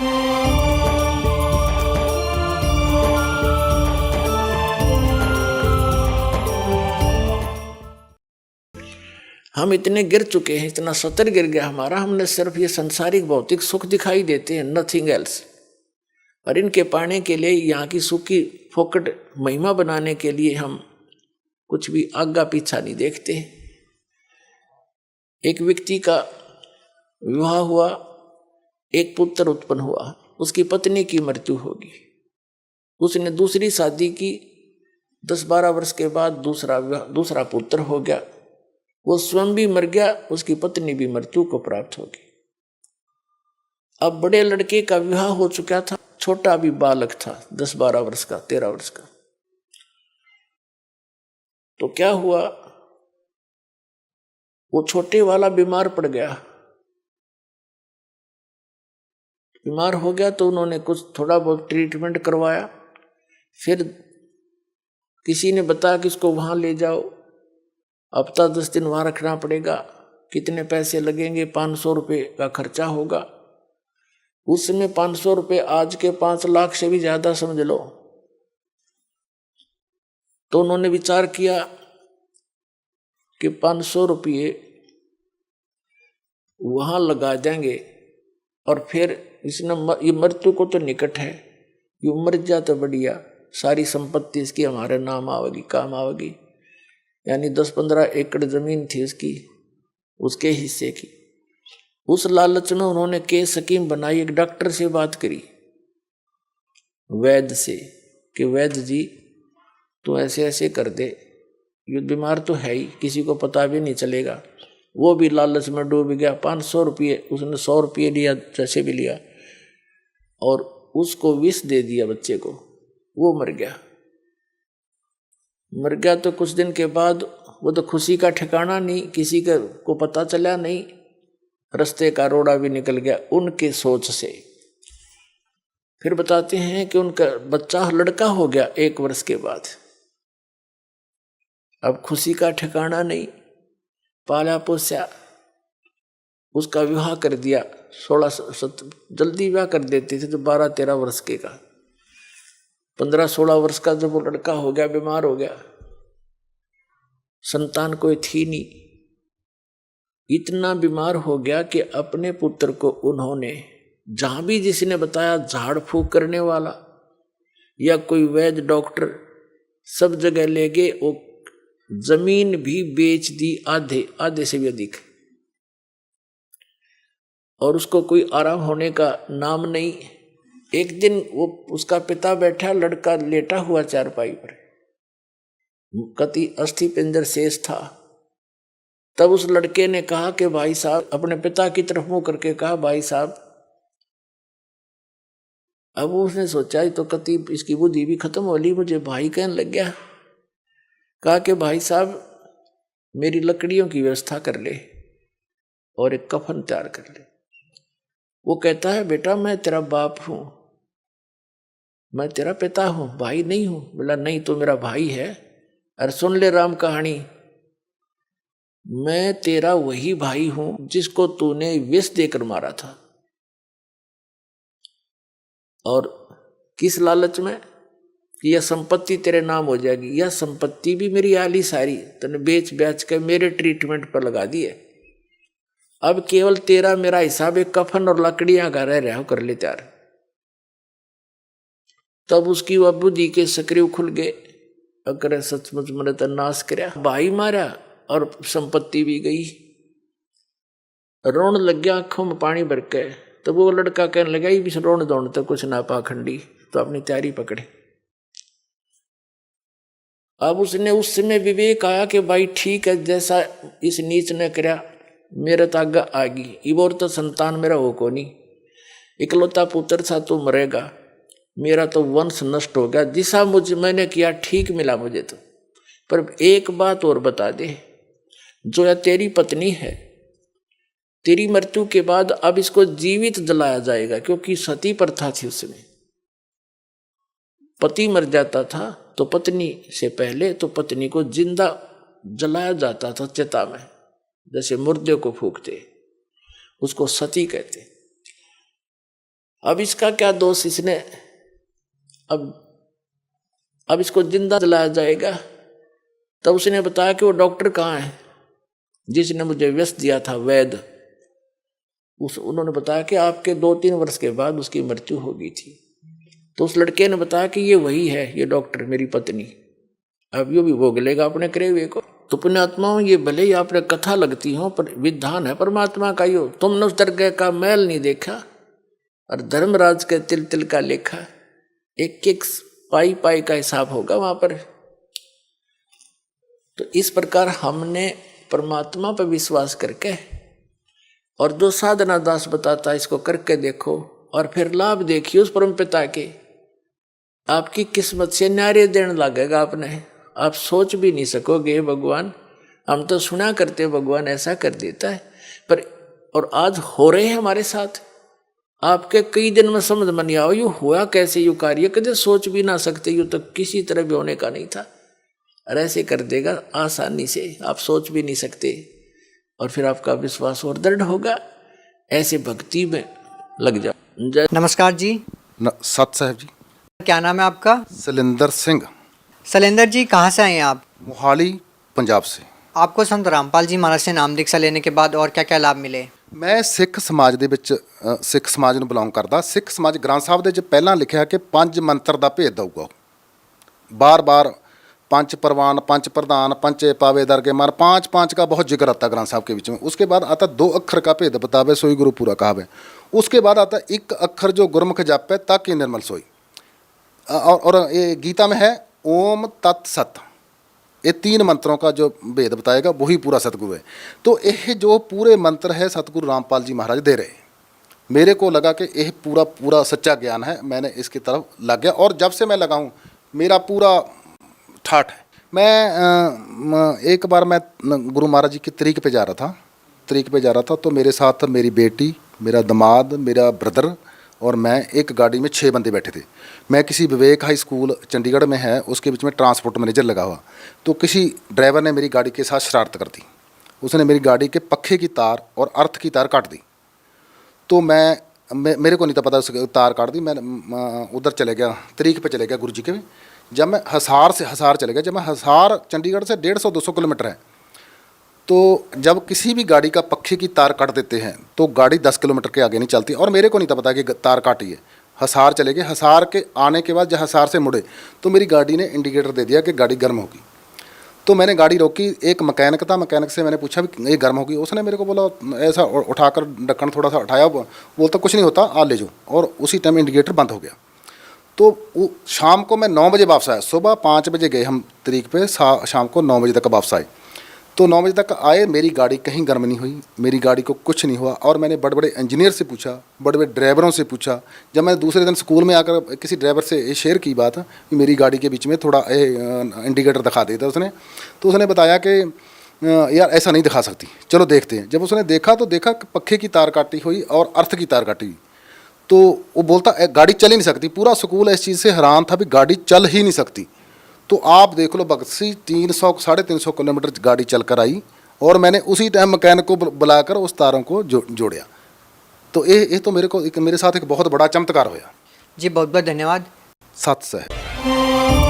हम इतने गिर चुके हैं, इतना सतर गिर गया हमारा, हमने सिर्फ ये संसारिक भौतिक सुख दिखाई देते हैं, नथिंग एल्स। और इनके पाने के लिए, यहाँ की सुख की फोकट महिमा बनाने के लिए हम कुछ भी आगा पीछा नहीं देखते। एक व्यक्ति का विवाह हुआ, एक पुत्र उत्पन्न हुआ, उसकी पत्नी की मृत्यु होगी, उसने दूसरी शादी की, 10-12 वर्ष के बाद दूसरा पुत्र हो गया, वो स्वयं भी मर गया, उसकी पत्नी भी मृत्यु को प्राप्त होगी। अब बड़े लड़के का विवाह हो चुका था, छोटा भी बालक था, 10-12 वर्ष का, 13 वर्ष का। तो क्या हुआ, वो छोटे वाला बीमार पड़ गया। बीमार हो गया तो उन्होंने कुछ थोड़ा बहुत ट्रीटमेंट करवाया, फिर किसी ने बताया कि इसको वहां ले जाओ, हफ्ता 10 दिन वहां रखना पड़ेगा, कितने पैसे लगेंगे, 500 रुपये का खर्चा होगा। उस समय 500 रुपये आज के 5 लाख से भी ज्यादा समझ लो। तो उन्होंने विचार किया कि 500 रुपये वहां लगा देंगे और फिर इसने ये मृत्यु को तो निकट है, ये मर जा तो बढ़िया, सारी संपत्ति इसकी हमारे नाम आवेगी, काम आवेगी। यानी 10-15 एकड़ जमीन थी उसकी, उसके हिस्से की। उस लालच में उन्होंने केस स्कीम बनाई, एक डॉक्टर से बात करी, वैद्य से, कि वैद्य जी तू ऐसे ऐसे कर दे, ये बीमार तो है ही, किसी को पता भी नहीं चलेगा। वो भी लालच में डूब गया। 500 रुपये उसने 100 रुपये लिया, जैसे भी लिया, और उसको विष दे दिया बच्चे को, वो मर गया। मर गया तो कुछ दिन के बाद वो तो खुशी का ठिकाना नहीं, किसी को पता चला नहीं, रास्ते का रोड़ा भी निकल गया उनके सोच से। फिर बताते हैं कि उनका बच्चा लड़का हो गया 1 वर्ष के बाद। अब खुशी का ठिकाना नहीं, पाला पोसा, उसका विवाह कर दिया। 16 जल्दी विवाह कर देते थे तो 12-13 वर्ष के का, 15-16 वर्ष का जब वो लड़का हो गया, बीमार हो गया, संतान कोई थी नहीं, इतना बीमार हो गया कि अपने पुत्र को उन्होंने, जहां भी जिसने बताया, झाड़ फूक करने वाला या कोई वैद्य डॉक्टर, सब जगह ले गए, वो जमीन भी बेच दी, आधे से भी अधिक, और उसको कोई आराम होने का नाम नहीं। एक दिन वो उसका पिता बैठा, लड़का लेटा हुआ चारपाई पर, कति अस्थि पिंजर शेष था। तब उस लड़के ने कहा कि भाई साहब, अपने पिता की तरफ मुंह करके कहा, भाई साहब। अब उसने सोचा तो कति इसकी बुद्धि भी खत्म हो ली, मुझे भाई कहने लग गया। कहा कि भाई साहब मेरी लकड़ियों की व्यवस्था कर ले और एक कफन तैयार कर ले। वो कहता है, बेटा मैं तेरा बाप हूं, मैं तेरा पिता हूं, भाई नहीं हूं। बोला नहीं, तो मेरा भाई है। अरे सुन ले राम कहानी, मैं तेरा वही भाई हूं जिसको तूने विष देकर मारा था। और किस लालच में कि यह संपत्ति तेरे नाम हो जाएगी। यह संपत्ति भी मेरी आली सारी तूने बेच बेच के मेरे ट्रीटमेंट पर लगा दी है। अब केवल तेरा मेरा हिसाब एक कफन और लकड़ियां का रह रहा, कर ले तैयार। तब उसकी वह बुद्धि के सक्रिय खुल गए, अगर सचमुच मैंने तो नाश करया, भाई मारा और संपत्ति भी गई। रोन लग गया, आंखों में पानी भर के। तो वो लड़का कहने लगा, ये भी रोन दौड़ तो कुछ ना पाखंडी, तो अपनी तैयारी पकड़े। अब उसने उस समय विवेक आया कि भाई ठीक है, जैसा इस नीच ने करया, मेरे तो आगे आगी, इबोर तो संतान मेरा हो को नहीं, इकलौता पुत्र था तो मरेगा, मेरा तो वंश नष्ट हो गया। जिसा मैंने किया ठीक मिला मुझे तो। पर एक बात और बता दे, जो या तेरी पत्नी है, तेरी मृत्यु के बाद अब इसको जीवित जलाया जाएगा, क्योंकि सती प्रथा थी उसमें। पति मर जाता था तो पत्नी से पहले तो पत्नी को जिंदा जलाया जाता था चिता में, जैसे मुर्दे को फूकते, उसको सती कहते। अब इसका क्या दोष, इसने अब इसको जिंदा जलाया जाएगा। तब उसने बताया कि वो डॉक्टर कहाँ है जिसने मुझे व्यस्त दिया था, वैद्य। उन्होंने बताया कि आपके 2-3 वर्ष के बाद उसकी मृत्यु हो गई थी। तो उस लड़के ने बताया कि ये वही है, ये डॉक्टर मेरी पत्नी, अब यो भी भोग लेगा अपने करे हुए को। तो पुण्यात्माओं, ये भले ही आपने कथा लगती हो, पर विधान है परमात्मा का। यो तुमने उस दरगाह का मैल नहीं देखा और धर्मराज के तिल तिल का लेखा, एक एक पाई पाई का हिसाब होगा वहां पर। तो इस प्रकार हमने परमात्मा पर विश्वास करके, और जो साधना दास बताता है इसको करके देखो, और फिर लाभ देखिए उस परम पिता के। आपकी किस्मत से न्यारे देने लगेगा आपने, आप सोच भी नहीं सकोगे भगवान, हम तो सुना करते भगवान ऐसा कर देता है, पर और आज हो रहे हैं हमारे साथ। आपके कई दिन में समझ में नहीं आओ यू हुआ कैसे, यू कार्य कदे सोच भी ना सकते, यू तो किसी तरह भी होने का नहीं था, और ऐसे कर देगा आसानी से, आप सोच भी नहीं सकते। और फिर आपका विश्वास और दृढ़ होगा, ऐसे भक्ति में लग जाओ। नमस्कार जी। सत साहब जी। क्या नाम है आपका? सलिंदर सिंह। सलेंदर जी, कहाँ से आए हैं आप? मोहाली, पंजाब से। आपको संत रामपाल जी महाराज से नाम दीक्षा लेने के बाद और क्या क्या लाभ मिले? मैं सिੱਖ ਸਮਾਜ ਦੇ ਵਿੱਚ ਸਿੱਖ ਸਮਾਜ ਨੂੰ ਬਿਲੋਂਗ ਕਰਦਾ। ਸਿੱਖ ਸਮਾਜ ਗ੍ਰੰਥ ਸਾਹਿਬ ਦੇ ਵਿੱਚ ਪਹਿਲਾਂ ਲਿਖਿਆ ਕਿ 5 ਮੰਤਰ ਦਾ ਭੇਦ ਦਊਗਾ। बार-बार पंच परवान, पंच प्रधान, पंचे पावे दरगे मान, 5 का बहुत जिक्र आता ग्रंथ साहब के बीच में। उसके बाद आता 2 अक्षर का भेद बतावे सोई गुरु पूरा कहावे। उसके बाद आता 1 अक्षर जो गुरमुख जापे ताकि निर्मल सोई। और ये गीता में है ओम तत् सत। ये 3 मंत्रों का जो भेद बताएगा वही पूरा सतगुरु है। तो ये जो पूरे मंत्र है सतगुरु रामपाल जी महाराज दे रहे। मेरे को लगा कि यह पूरा सच्चा ज्ञान है, मैंने इसकी तरफ लग गया। और जब से मैं लगा हूँ मेरा पूरा ठाठ है। मैं एक बार मैं गुरु महाराज जी की तरीक पे जा रहा था तो मेरे साथ मेरी बेटी, मेरा दामाद, मेरा ब्रदर और मैं एक गाड़ी में 6 बंदे बैठे थे। मैं किसी विवेक हाई स्कूल चंडीगढ़ में है, उसके बीच में ट्रांसपोर्ट मैनेजर लगा हुआ। तो किसी ड्राइवर ने मेरी गाड़ी के साथ शरारत कर दी। उसने मेरी गाड़ी के पखे की तार और अर्थ की तार काट दी। तो मेरे को नहीं था पता, उसकी तार काट दी। मैं उधर चले गया, तरीक पे चले गया गुरु जी के। जब मैं हसार चले गया, जब मैं हसार चंडीगढ़ से 150-200 किलोमीटर है, तो जब किसी भी गाड़ी का पक्खे की तार काट देते हैं तो गाड़ी 10 किलोमीटर के आगे नहीं चलती। और मेरे को नहीं था पता कि तार काटी है। हसार चले गए, हसार के आने के बाद जब हसार से मुड़े तो मेरी गाड़ी ने इंडिकेटर दे दिया कि गाड़ी गर्म होगी। तो मैंने गाड़ी रोकी, एक मैकेनिक था, मैकेनिक से मैंने पूछा भी ये गर्म होगी। उसने मेरे को बोला, ऐसा उठाकर ढक्कन थोड़ा सा उठाया, बोलता कुछ नहीं होता, आ ले जाओ। और उसी टाइम इंडिकेटर बंद हो गया। तो शाम को मैं 9 बजे वापस आया। सुबह 5 बजे गए हम तरीक पे, शाम को 9 बजे तक वापस आए। तो 9 बजे तक आए, मेरी गाड़ी कहीं गर्म नहीं हुई, मेरी गाड़ी को कुछ नहीं हुआ। और मैंने बड़े बड़े इंजीनियर से पूछा, बड़े बड़े ड्राइवरों से पूछा। जब मैं दूसरे दिन स्कूल में आकर किसी ड्राइवर से ये शेयर की बात कि मेरी गाड़ी के बीच में थोड़ा इंडिकेटर दिखा देता उसने, तो उसने बताया कि यार ऐसा नहीं दिखा सकती, चलो देखते हैं। जब उसने देखा तो देखा पक्खे की तार काटी हुई और अर्थ की तार काटी हुई। तो वो बोलता गाड़ी चल ही नहीं सकती। पूरा स्कूल इस चीज़ से हैरान था भी गाड़ी चल ही नहीं सकती। तो आप देख लो भगत सिंह 300-350 किलोमीटर गाड़ी चल कर आई और मैंने उसी टाइम मैकेनिक को बुलाकर उस तारों को जोड़िया। तो ये तो मेरे साथ एक बहुत बड़ा चमत्कार होया जी। बहुत बहुत धन्यवाद। सत साहब।